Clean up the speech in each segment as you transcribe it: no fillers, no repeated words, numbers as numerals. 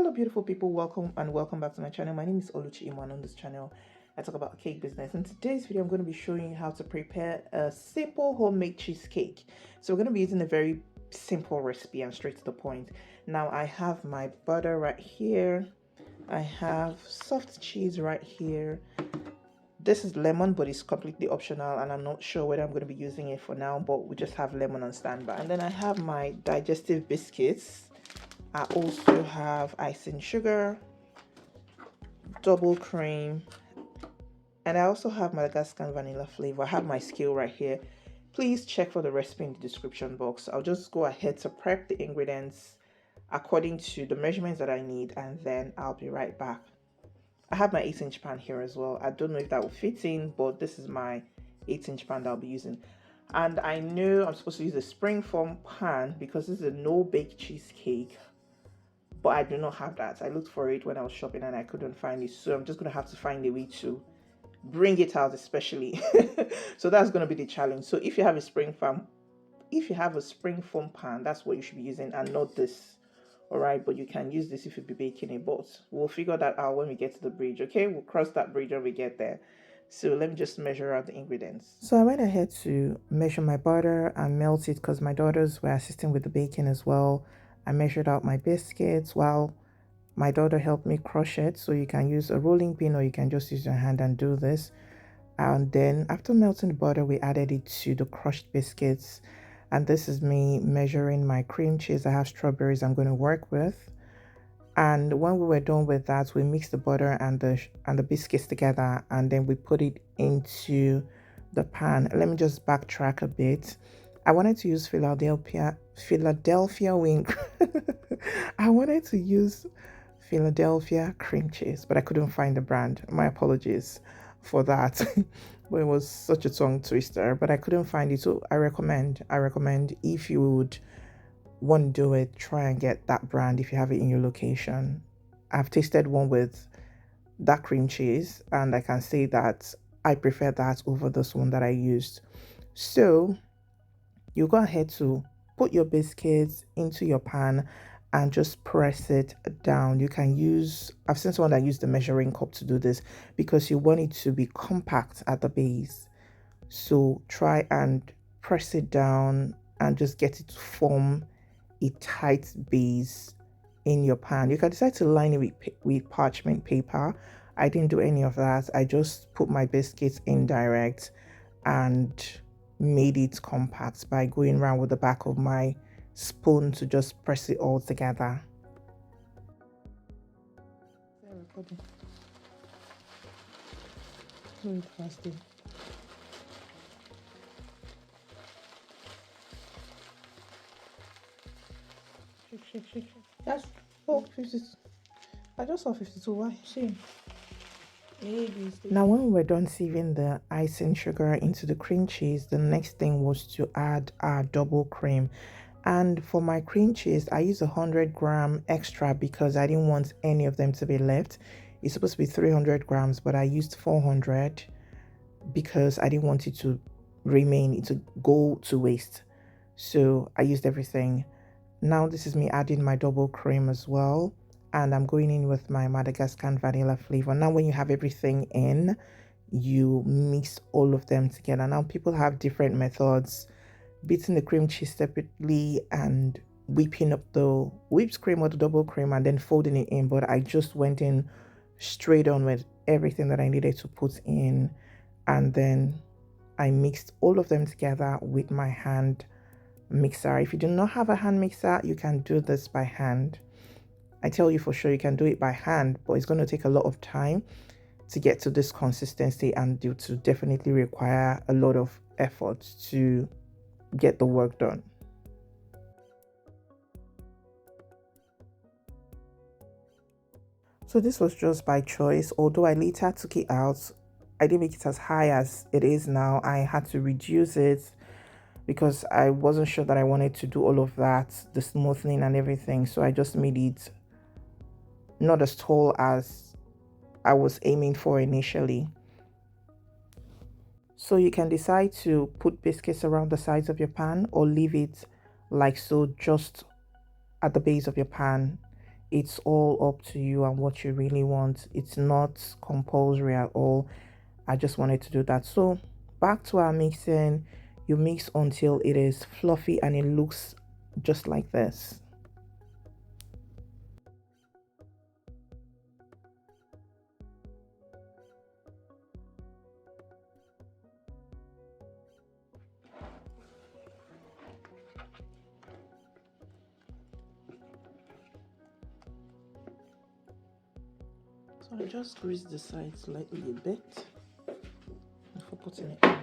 Hello beautiful people, welcome back to my channel. My name is Oluchi Iman. On this channel I talk about cake business. In today's video I'm going to be showing you how to prepare a simple homemade cheesecake. So we're going to be using a very simple recipe and straight to the point. Now I have my butter right here, I have soft cheese right here. This is lemon, but it's completely optional and I'm not sure whether I'm going to be using it for now, but we just have lemon on standby. And then I have my digestive biscuits. I also have icing sugar, double cream, and I also have Madagascar vanilla flavor. I have my scale right here. Please check for the recipe in the description box. I'll just go ahead to prep the ingredients according to the measurements that I need, and then I'll be right back. I have my 8-inch pan here as well. I don't know if that will fit in, but this is my 8-inch pan that I'll be using. And I know I'm supposed to use a springform pan because this is a no-bake cheesecake, but I do not have that. I looked for it when I was shopping and I couldn't find it, so I'm just going to have to find a way to bring it out, especially. So that's going to be the challenge. So if you have a springform pan, that's what you should be using and not this. All right, but you can use this if you'll be baking it, but we'll figure that out when we get to the bridge. Okay, we'll cross that bridge when we get there. So let me just measure out the ingredients. So I went ahead to measure my butter and melt it because my daughters were assisting with the baking as well. I measured out my biscuits while my daughter helped me crush it. So you can use a rolling pin or you can just use your hand and do this. And then after melting the butter, we added it to the crushed biscuits. And this is me measuring my cream cheese. I have strawberries I'm going to work with. And when we were done with that, we mixed the butter and the biscuits together, and then we put it into the pan. Let me just backtrack a bit. I wanted to use Philadelphia wing. I wanted to use Philadelphia cream cheese, but I couldn't find the brand. My apologies for that. But it was such a tongue twister, but I couldn't find it. So I recommend if you would want to do it, try and get that brand if you have it in your location. I've tasted one with that cream cheese and I can say that I prefer that over this one that I used. So you go ahead to put your biscuits into your pan and just press it down. You can use, I've seen someone that used the measuring cup to do this because you want it to be compact at the base. So try and press it down and just get it to form a tight base in your pan. You can decide to line it with parchment paper. I didn't do any of that. I just put my biscuits in direct and made it compact by going around with the back of my spoon to just press it all together. Shake. That's 52. I just saw 52. Why? Shame. Now when we're done sieving the icing sugar into the cream cheese, the next thing was to add our double cream. And for my cream cheese, I used 100-gram extra because I didn't want any of them to be left. It's supposed to be 300 grams, but I used 400 because I didn't want it to go to waste. So I used everything. Now this is me adding my double cream as well. And I'm going in with my Madagascar vanilla flavor. Now when you have everything in, you mix all of them together. Now people have different methods, beating the cream cheese separately and whipping up the whipped cream or the double cream and then folding it in. But I just went in straight on with everything that I needed to put in. And then I mixed all of them together with my hand mixer. If you do not have a hand mixer, you can do this by hand. I tell you for sure you can do it by hand, but it's going to take a lot of time to get to this consistency and you to definitely require a lot of effort to get the work done. So this was just by choice, although I later took it out. I didn't make it as high as it is now. I had to reduce it because I wasn't sure that I wanted to do all of that, the smoothing and everything. So I just made it not as tall as I was aiming for initially. So you can decide to put biscuits around the sides of your pan or leave it like so, just at the base of your pan. it's all up to you and what you really want. It's not compulsory at all. I just wanted to do that. So back to our mixing. You mix until it is fluffy and it looks just like this. So I just grease the side slightly a bit before putting it in.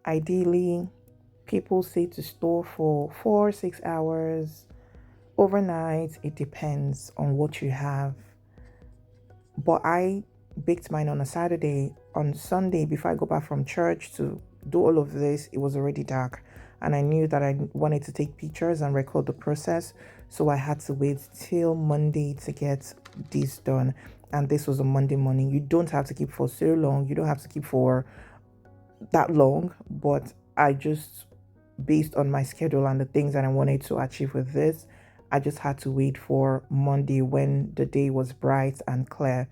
Ideally, people say to store for 4 6 hours overnight. It depends on what you have. But I baked mine on a Saturday. On Sunday, before I go back from church to do all of this, it was already dark. And I knew that I wanted to take pictures and record the process. So I had to wait till Monday to get this done. And this was a Monday morning. You don't have to keep for so long. You don't have to keep for that long. But I just, based on my schedule and the things that I wanted to achieve with this, I just had to wait for Monday when the day was bright and clear.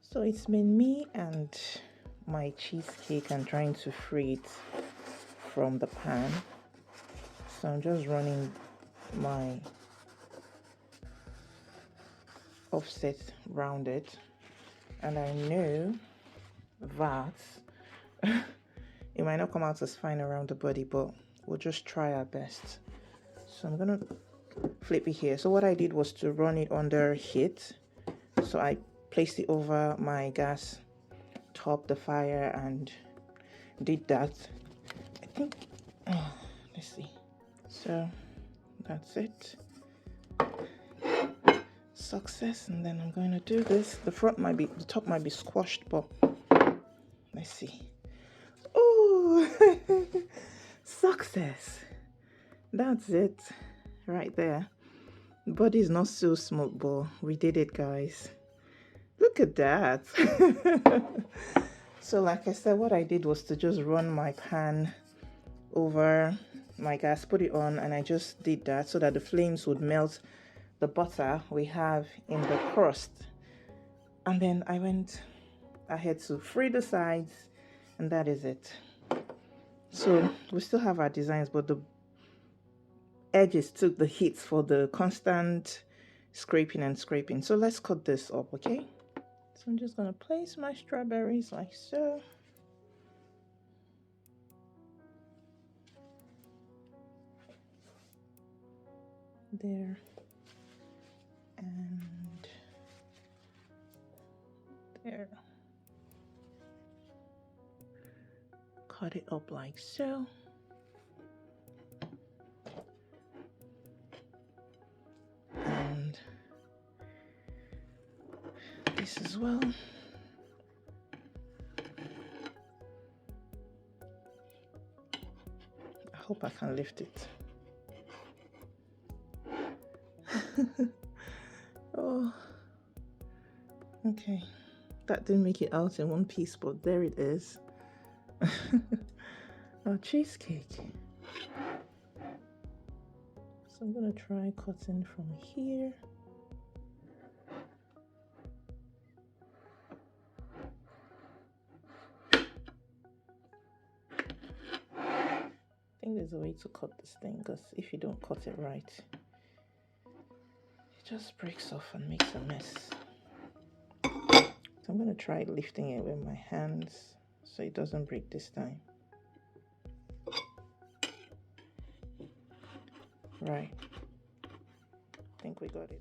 So it's been me and my cheesecake and trying to free it from the pan. So I'm just running my offset round it, and I know that it might not come out as fine around the body, but we'll just try our best. So I'm gonna flip it here. So what I did was to run it under heat. So I placed it over my gas top, the fire, and did that. I think, let's see. So that's it. Success. And then I'm going to do this. The top might be squashed, but let's see. Oh, success. That's it right there. The body is not so smooth, but we did it, guys. Look at that. So like I said, what I did was to just run my pan over my gas, put it on, and I just did that so that the flames would melt the butter we have in the crust. And then I went ahead to free the sides, and that is it. So we still have our designs, but the edges took the heat for the constant scraping and scraping. So let's cut this up, okay? So I'm just gonna place my strawberries like so. There. And there. Cut it up like so. And this as well. I hope I can lift it. Oh, okay. That didn't make it out in one piece, but there it is. Our cheesecake. So I'm gonna try cutting from here. there's a way to cut this thing, because if you don't cut it right, it just breaks off and makes a mess. So I'm going to try lifting it with my hands so it doesn't break this time. Right. I think we got it.